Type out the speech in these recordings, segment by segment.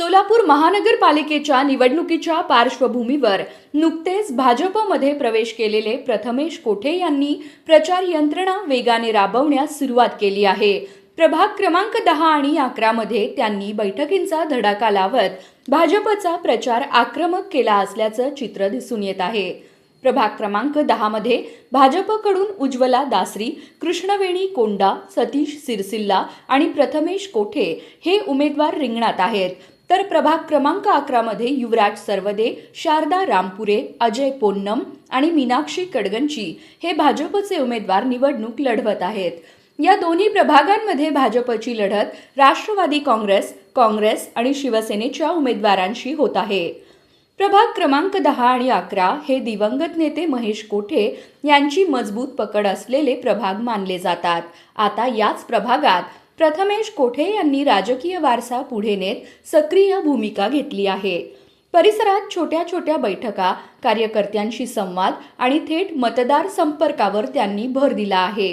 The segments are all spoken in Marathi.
सोलापूर महानगरपालिकेच्या निवडणुकीच्या पार्श्वभूमीवर नुकतेच भाजपमध्ये प्रवेश केलेले प्रथमेश कोठे यांनी प्रचार यंत्रणा वेगाने राबवण्यास सुरुवात केली आहे। प्रभाग क्रमांक 10 आणि 11 मध्ये त्यांनी बैठकींचा धडाका लावत भाजपचा प्रचार आक्रमक केला असल्याचं चित्र दिसून येत आहे। प्रभाग क्रमांक 10 मध्ये भाजपकडून उज्ज्वला दासरी, कृष्णवेणी कोंडा, सतीश सिरसिल्ला आणि प्रथमेश कोठे हे उमेदवार रिंगणात आहेत। तर प्रभाग क्रमांक 11 मध्ये युवराज सरवदे, शारदा रामपुरे, अजय पोन्नम आणि मीनाक्षी कडगंची हे भाजपचे उमेदवार निवडणूक लढवत आहेत। या दोन्ही प्रभागांमध्ये भाजपची लढत राष्ट्रवादी काँग्रेस आणि शिवसेनेच्या उमेदवारांशी होत आहे। प्रभाग क्रमांक 10 आणि 11 हे दिवंगत नेते महेश कोठे यांची मजबूत पकड असलेले प्रभाग मानले जातात। आता याच प्रभागात प्रथमेश कोठे यांनी राजकीय वारसा पुढे नेत सक्रिय भूमिका घेतली आहे। परिसरात छोट्या छोट्या बैठका, कार्यकर्त्यांशी संवाद आणि थेट मतदार संपर्कावर त्यांनी भर दिला आहे।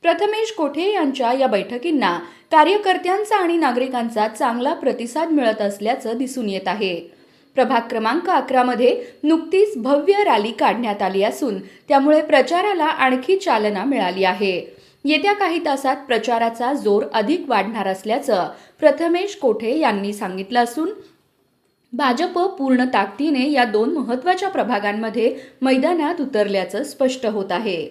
प्रथमेश कोठे यांच्या या बैठकींना कार्यकर्त्यांचा आणि नागरिकांचा चांगला प्रतिसाद मिळत असल्याचं दिसून येत आहे। प्रभाग क्रमांक 11 मध्ये नुकतीच भव्य रॅली काढण्यात आली असून त्यामुळे प्रचाराला आणखी चालना मिळाली आहे। येत्या काही तासात प्रचाराचा जोर अधिक वाढणार असल्याचं प्रथमेश कोठे यांनी सांगितलं असून भाजप पूर्ण ताकदीने या दोन महत्त्वाच्या प्रभागांमध्ये मैदानात उतरल्याचं स्पष्ट होत आहे।